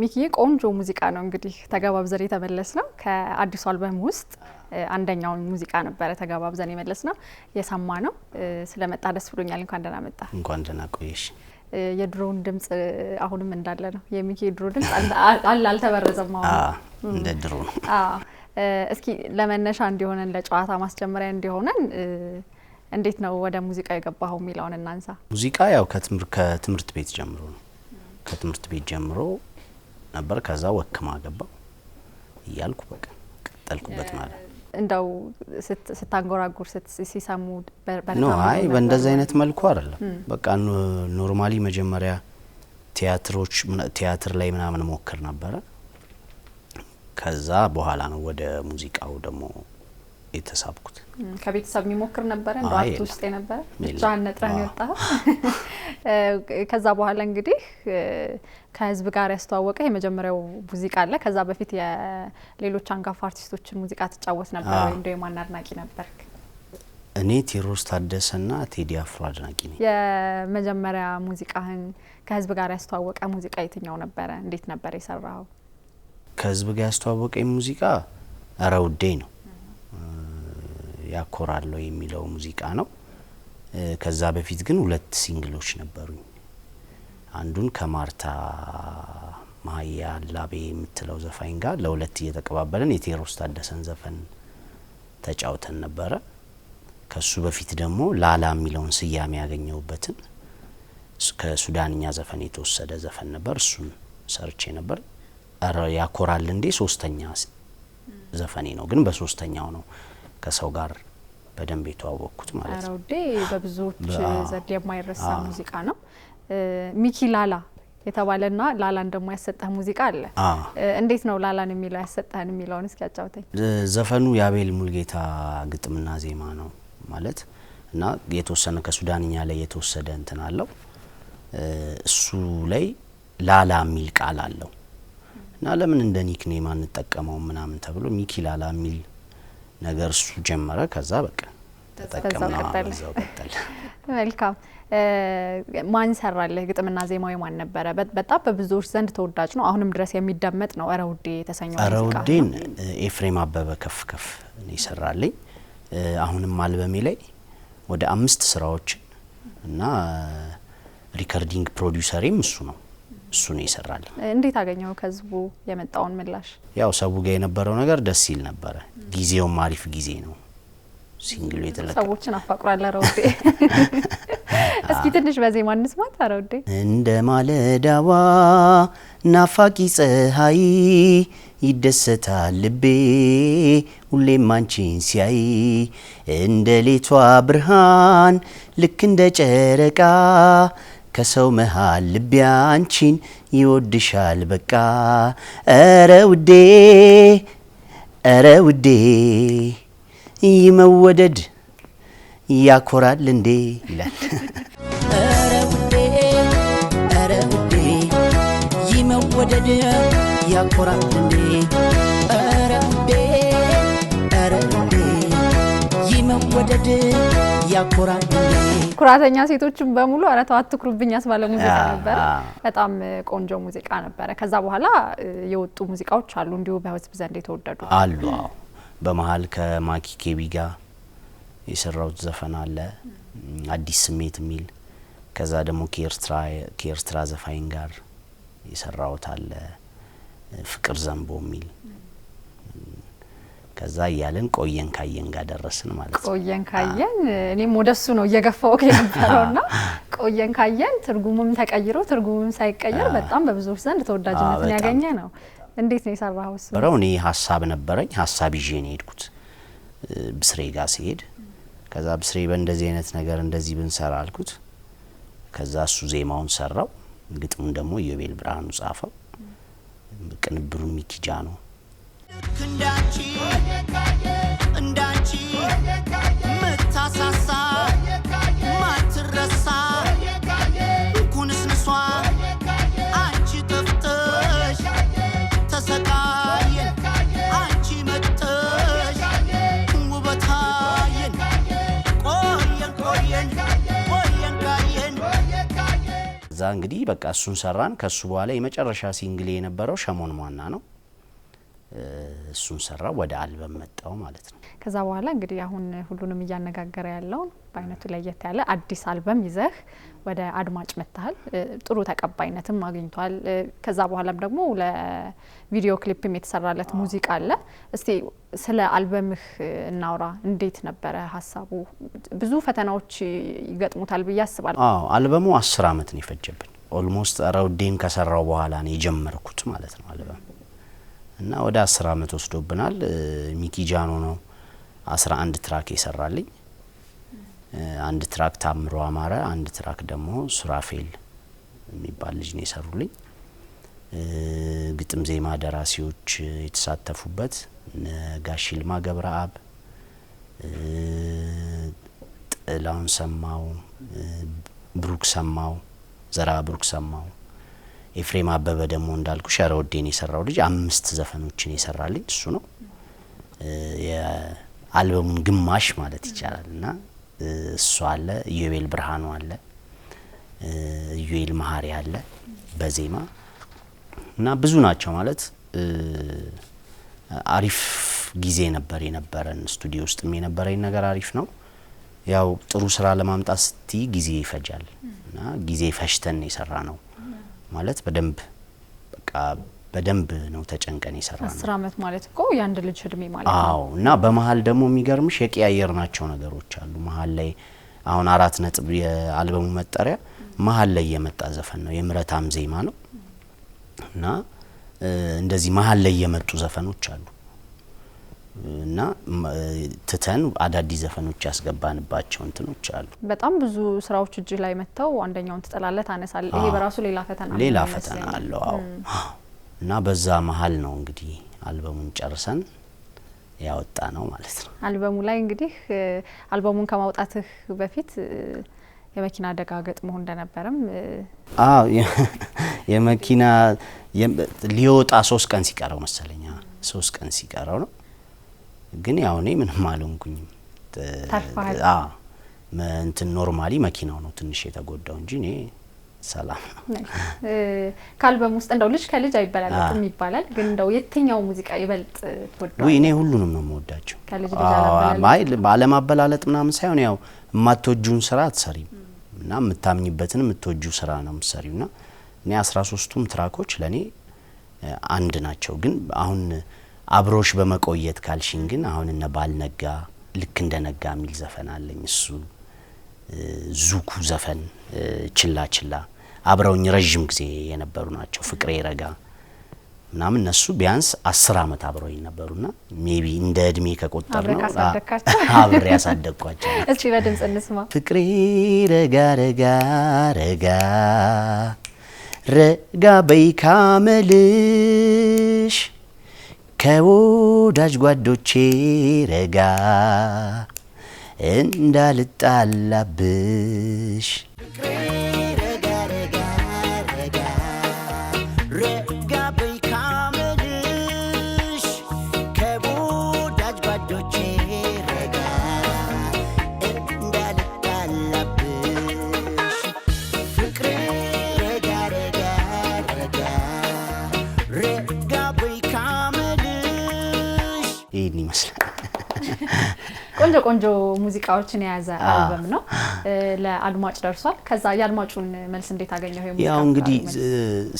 ሚኪ ቆንጆ ሙዚቃ ነው እንግዲህ ተጋባብዘን የተመለስነው ከአዲሱ አልበም ውስጥ አንደኛው ሙዚቃ ነበር ተጋባብዘን የመለስነው የሰማነው ስለመጣ ደስ ብሎኛል እንኳን ደህና መጣ እንኳን ደህና ቆየሽ የድሮውን ድምጽ አሁንም እንዳለ ነው የሚኪ የድሮ ድምጽ አልተበረዘም አሁን እንደ ድሮ ነው እስኪ ለመነሻ እንዲሆነን ለጨዋታ ማስጀመሪያ እንዲሆነን እንዴት ነው ወደ ሙዚቃ የገባው ሚላውን እናንሳ ሙዚቃ ያው ከትምርት ቤት ጀምሮ ነው ከትምርት ቤት ጀምሮ ነበር ከዛ ወክማ ገባው ይያልኩ በቃ ቀጠልኩበት ማለት እንደው ስታንጎራጉር ሲሰሙ ኖ አይ በእንደዛ አይነት መልኩ አይደለም በቃ ኖርማሊ መጀመሪያ ቲያትር ላይ ምናምን ሞክር ነበር ከዛ በኋላ ነው ወደ ሙዚቃው ደግሞ የተሳብኩት ከቤተሰብ የሚሞክር ነበር እንደው አርት ውስጥ የነበረ ብቻን ነጥራን ይወጣው ከዛ በኋላ እንግዲህ ከህዝብ ጋር ያስተዋወቀ የመጀመሪያው ሙዚቃ አለ ከዛ በፊት የሌሎች አንጋፋ አርቲስቶችን ሙዚቃ ተጫወት ነበር ወይ እንደው የማን አድናቂ ነበርክ እኔ ቴዎድሮስ ታደሰና ቴዲ አፍሮ አድናቂ ነኝ የመጀመሪያ ሙዚቃህን ከህዝብ ጋር ያስተዋወቀ ሙዚቃ የትኛው ነበር እንዴት ነበር የሰራው ከህዝብ ጋር ያስተዋወቀ ሙዚቃ አራውዴ ነው ያኮራለው የሚለው ሙዚቃ ነው ከዛ በፊት ግን ሁለት ሲንግሎች ነበሩኝ አንዱን ከማርታ ማያ ላቤ የምትለው ዘፋኝ ጋር ለሁለት እየተቀባበለን የቴዎድሮስ ታደሰን ዘፈን ተጫውተን ነበረ ከሱ በፊት ደግሞ ላላ የሚለውን ስያሜ ያገኘውበትን ከሱዳንኛ ዘፈን የተወሰደ ዘፈን ነበር እሱን ሰርቼ ነበር ያኮራል እንዴ ሶስተኛ ዘፈኔ ነው ግን በሶስተኛው ነው ከሰው ጋር በደንብ የተዋወቅኩት ማለት ነው አራውዴ በብዙዎች ዘንድ የማይረሳ ሙዚቃ ነው ሚኪ ላላ የተባለና ላላን ደግሞ ያሰጠህ ሙዚቃ አለ እንዴት ነው ላላን የሚለው ያሰጠህን የሚለውን እስኪ ያጫውተኝ ዘፈኑ ያቤል ሙልጌታ ግጥምና ዜማ ነው ማለት እና የተወሰነ ከሱዳንኛ ላይ የተወሰደ እንትን አለው እሱ ላይ ላላ የሚል ቃል አለው እና ለምን እንደ ኒክኔም አንጠቀመው ምናምን ተብሎ ሚኪ ላላ የሚል ነገር እሱ ጀመረ ከዛ በቃ ተጠቀመና በዛው ቀጠለ መልካም ማን ሰራለህ ግጥምና ዜማው ማን ነበረ በጣም በብዙዎች ዘንድ ተወዳጅ ነው አሁንም ድረስ የሚደመጥ ነው አራውዴ የተሰኘው ሙዚቃ አራውዴን ኤፍሬም አበበ ከፍ ነው ይሰራልኝ አሁንም አልበሜ ላይ ወደ 5 ስራዎች እና ሪከርዲንግ ፕሮዲዩሰሪም እሱ ነው ይሰራል እንዴት አገኘው ከህዝቡ የመጣውን ምላሽ ያው ሰው ጋር የነበረው ነገር ደስ ይል ነበር ጊዜው ማሪፍ ጊዜ ነው ሲንግሉ የተለቀቀ ሰዎችን አፋቅራለ አራውዴ እስኪ ትንሽ በዜማ እንስማት አራውዴ እንደ ማለዳዋ ናፋቂ ፀሐይ ይደሰታል ልቤ ሁሌም አንቺን ሲያይ እንደ ሌቷ ብርሃን ልክ እንደ ጨረቃ ከሰው መሃል ልቤ አንቺን ይወድሻል በቃ ኧረ ውዴ ይመወደድ ያኮራል እንዴ ይላል ኧረ ውዴ ይመወደድ ያኮራል እንዴ ኧረ ውዴ ይመወደድ ያኮራል ኩራተኛ ሴቶችን በሙሉ አረታው አትኩሩብኝ ያስባለ ሙዚቃ ነበር በጣም ቆንጆ ሙዚቃ ነበር ከዛ በኋላ የወጡ ሙዚቃዎች አሉ እንዲሁ በህዝብ ዘንድ የተወደዱ አሉ በመሃል ከማኪ ኬቢ ጋር የሰራው ዘፈን አለ አዲስ ስሜት የሚል ከዛ ደግሞ ከኤርትራ ዘፋኝ ጋር የሰራው አለ ፍቅር ዘንቦ የሚል ከዛ ያለን ቆየን ካየን ጋር ደረስን ማለት ነው ቆየን ካየን እኔም ወደሱ ነው እየገፋው ከነበረውና ቆየን ካየን ትርጉሙም ተቀይሮ ትርጉሙም ሳይቀየር በጣም በብዙዎች ዘንድ ተወዳጅነትን ያገኘ ነው እንዴት ነው የሰራው እሱ በረውኔ ሐሳብ ነበረኝ ሐሳብ ይዤ ነው ሄድኩት ብስሬ ጋር ሲሄድ ከዛ ብስሬ በእንደዚህ አይነት ነገር እንደዚህ ብንሰራ አልኩት ከዛ እሱ ዜማውን ሰራው ግጥሙን ደግሞ የቤል ብርሃኑ ጻፈው ቅንብሩን ሚኪጃ ነው እንዳንቺ መታሳሳ ማትረሳ ኩንስንሷ አንቺ ተፍተሽ ተሰቃየን አንቺ መጥተሽ ውበታየን ቆየን ካየን እዛ እንግዲህ በቃ እሱን ሰራን። ከሱ በኋላ የመጨረሻ ሲንግል የነበረው ሸሞን ሟና ነው። እሱን ሰራው ወደ አልበም መጣው ማለት ነው። ከዛ በኋላ እንግዲህ አሁን ሁሉንም እያነጋገረ ያለው በአይነቱ ለየት ያለ አዲስ አልበም ይዘህ ወደ አድማጭ መጥተሃል። ጥሩ ተቀባይነትም አግኝቷል። ከዛ በኋላም ደግሞ ለቪዲዮ ክሊፕም የተሰራለት ሙዚቃ አለ። እስቲ ስለ አልበምህ እናውራ። እንዴት ነበረ ሀሳቡ? ብዙ ፈተናዎች ይገጥሙታል ብዬ አስባለሁ። አዎ አልበሙ 10 አመት ነው የፈጀብን። ኦልሞስት ረውዴን ከሰራው በኋላ ነው የጀመርኩት ማለት ነው አልበም እና ወደ 10 አመት ወስዶብናል። ሚኪ ጃኖ ነው 11 ትራክ የሰራልኝ። አንድ ትራክ ታምሮ አማረ፣ አንድ ትራክ ደግሞ ሱራፌል የሚባል ልጅ ነው የሰሩልኝ። ግጥም ዜማ ደራሲዎች የተሳተፉበት ጋሽ ይልማ ገብረአብ፣ ጥላውን ሰማው፣ ብሩክ ሰማው፣ ዘራ ብሩክ ሰማው፣ ኤፍሬም አበበ ደግሞ እንዳልኩ ሸረወዴን የሰራው ልጅ 5 ዘፈኖችን የሰራልኝ እሱ ነው። የአልበሙን ግማሽ ማለት ይቻላል እና እሱ አለ። ኢዮቤል ብርሃኑ አለ፣ ኢዮኤል መሀሪ አለ በዜማ እና ብዙ ናቸው ማለት አሪፍ ጊዜ ነበር የነበረን። ስቱዲዮ ውስጥም የነበረኝ ነገር አሪፍ ነው። ያው ጥሩ ስራ ለማምጣት ስቲ ጊዜ ይፈጃል እና ጊዜ ፈሽተን የሰራ ነው ማለት በደንብ በቃ በደንብ ነው ተጨንቀን የሰራነው። 10 አመት ማለት እኮ ያንድ ልጅ እድሜ ማለት ነው። አዎ እና በመሃል ደግሞ የሚገርምሽ የቀያየርናቸው ነገሮች አሉ። መሃል ላይ አሁን 4 ነጥብ የአልበሙ መጠሪያ መሃል ላይ የመጣ ዘፈን ነው። የምረታም ዜማ ነው እና እንደዚህ መሃል ላይ የመጡ ዘፈኖች አሉ እና ትተን አዳዲስ ዘፈኖች ያስገባንባቸው እንትኖች አሉ። በጣም ብዙ ስራዎች እጅ ላይ መተው አንደኛውን ትጠላለህ ታነሳለህ። ይሄ በራሱ ሌላ ፈተና አለው። አዎ እና በዛ መሃል ነው እንግዲህ አልበሙን ጨርሰን ያወጣ ነው ማለት ነው። አልበሙ ላይ እንግዲህ አልበሙን ከማውጣትህ በፊት የመኪና አደጋ ገጥሞ እንደነበረም አዎ የመኪና ሊወጣ 3 ቀን ሲቀረው መሰለኛ 3 ቀን ሲቀረው ነው። ግን ያው እኔ ምንም አልሆንኩኝም። አዎ እንትን ኖርማሊ መኪናው ነው ትንሽ የተጎዳው እንጂ እኔ ሰላም ነው። ከአልበም ውስጥ እንደው ልጅ ከልጅ አይበላለጥም ይባላል። ግን እንደው የትኛው ሙዚቃ ይበልጥ ትወዳለህ? ወይ እኔ ሁሉንም ነው የምወዳቸው። ከልጅ ልጅ አላበላለጥ ባለማበላለጥ ምናምን ሳይሆን ያው የማትወጁን ስራ አትሰሪም እና የምታምኝበትን የምትወጁ ስራ ነው የምትሰሪውና እኔ 13ቱም ትራኮች ለኔ አንድ ናቸው። ግን አሁን አብሮሽ በመቆየት ካልሽኝ ግን አሁን እነ ባልነጋ ልክ እንደ ነጋ የሚል ዘፈን አለኝ። እሱ ዙኩ ዘፈን ችላ ችላ አብረውኝ ረጅም ጊዜ የነበሩ ናቸው። ፍቅሬ ረጋ ምናምን እነሱ ቢያንስ 10 አመት አብረውኝ ነበሩና ሜቢ እንደ እድሜ ከቆጠር ነው አብሬ ያሳደግኳቸው። እስቲ በድምጽ እንስማ። ፍቅሬ ረጋ ረጋ ረጋ ረጋ በይካመልሽ ከወዳጅ ጓዶቼ ረጋ እንዳልጣላብሽ ይህን ይመስላል። ቆንጆ ቆንጆ ሙዚቃዎችን የያዘ አልበም ነው። ለአድማጭ ደርሷል። ከዛ የአድማጩን መልስ እንዴት አገኘው? ይሄ ሙዚቃ ያው እንግዲህ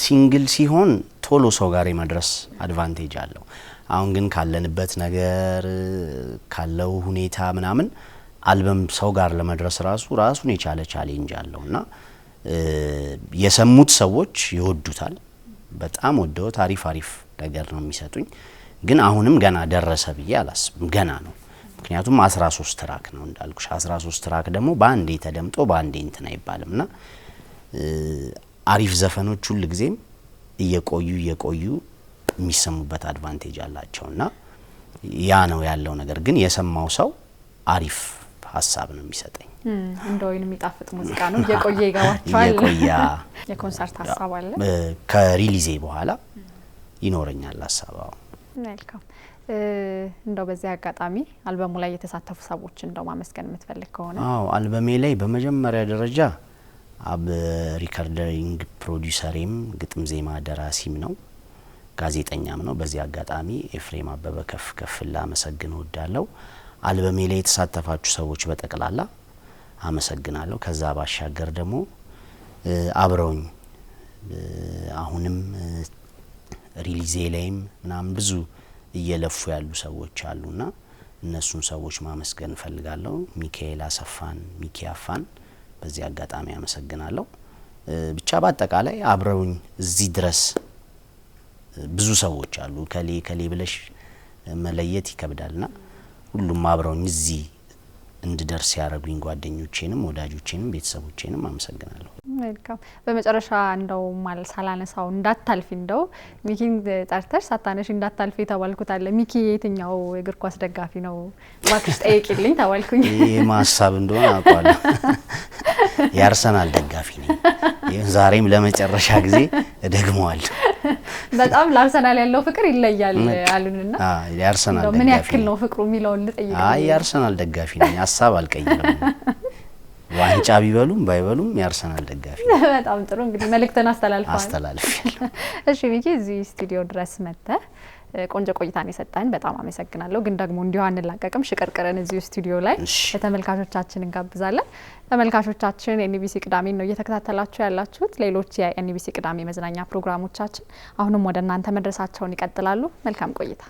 ሲንግል ሲሆን ቶሎ ሰው ጋር የመድረስ አድቫንቴጅ አለው። አሁን ግን ካለንበት ነገር ካለው ሁኔታ ምናምን አልበም ሰው ጋር ለመድረስ ራሱን የቻለ ቻሌንጅ አለውና የሰሙት ሰዎች ይወዱታል። በጣም ወደውት አሪፍ ነገር ነው የሚሰጡኝ። ግን አሁንም ገና ደረሰ ብዬ አላስብም። ገና ነው። ምክንያቱም 13 ትራክ ነው እንዳልኩሽ። 13 ትራክ ደግሞ ባንዴ ተደምጦ ባንዴ እንትን አይባልምና አሪፍ ዘፈኖች ሁሉ ጊዜም እየቆዩ የሚሰሙበት አድቫንቴጅ አላቸውና ያ ነው ያለው ነገር። ግን የሰማው ሰው አሪፍ ሀሳብ ነው የሚሰጠኝ። እንደውም የሚጣፍጥ ሙዚቃ ነው። እየቆየ ይገባቸዋል። የኮንሰርት ሀሳብ አለ ከሪሊዜ በኋላ ይኖረኛል ሀሳባው። መልካም። እንደው በዚህ አጋጣሚ አልበሙ ላይ የተሳተፉ ሰዎች እንደው ማመስገን የምትፈልግ ከሆነ? አዎ አልበሜ ላይ በመጀመሪያ ደረጃ አብ ሪከርዲንግ ፕሮዲዩሰሬም ግጥም ዜማ ደራሲም ነው ጋዜጠኛም ነው። በዚህ አጋጣሚ ኤፍሬም አበበ ከፍ ላመሰግን እወዳለሁ። አልበሜ ላይ የተሳተፋችሁ ሰዎች በጠቅላላ አመሰግናለሁ። ከዛ ባሻገር ደግሞ አብረውኝ አሁንም ሪሊዜ ላይም ምናምን ብዙ እየለፉ ያሉ ሰዎች አሉና እነሱን ሰዎች ማመስገን ፈልጋለሁ። ሚካኤል አሰፋን፣ ሚኪ አፋን በዚህ አጋጣሚ አመሰግናለሁ። ብቻ በአጠቃላይ አብረውኝ እዚህ ድረስ ብዙ ሰዎች አሉ። ከሌ ብለሽ መለየት ይከብዳልና ሁሉም አብረውኝ እዚህ እንድደርስ ያረጉኝ ጓደኞቼንም ወዳጆቼንም ቤተሰቦቼንም አመሰግናለሁ። መልካም። በመጨረሻ እንደው ማለት ሳላነሳው እንዳታልፊ እንደው ሚኪን ጠርተሽ ሳታነሽ እንዳታልፊ ተባልኩት አለ። ሚኪ የትኛው እግር ኳስ ደጋፊ ነው ባክሽ ጠይቂልኝ ተባልኩኝ። ይሄ ማሳብ እንደሆነ አውቃለሁ። የአርሰናል ደጋፊ ነኝ። ዛሬም ለመጨረሻ ጊዜ እደግመዋለሁ። በጣም ለአርሰናል ያለው ፍቅር ይለያል አሉንና የአርሰናል ደጋፊ ምን ያክል ነው ፍቅሩ የሚለውን ልጠይቅ። የአርሰናል ደጋፊ ነኝ። ሀሳብ አልቀይርም። ዋንጫ ቢበሉም ባይበሉም የአርሰናል ደጋፊ ነኝ። በጣም ጥሩ። እንግዲህ መልእክትን አስተላልፋለሁ። እሺ ሚኪ እዚህ ስቱዲዮ ድረስ መጥተህ ቆንጆ ቆይታን የሰጠን በጣም አመሰግናለሁ። ግን ደግሞ እንዲሁ አንላቀቅም፣ ሽቅርቅርን እዚህ ስቱዲዮ ላይ ለተመልካቾቻችን እንጋብዛለን። ተመልካቾቻችን ኤንቢሲ ቅዳሜ ነው እየተከታተላችሁ ያላችሁት። ሌሎች የኤንቢሲ ቅዳሜ መዝናኛ ፕሮግራሞቻችን አሁንም ወደ እናንተ መድረሳቸውን ይቀጥላሉ። መልካም ቆይታ።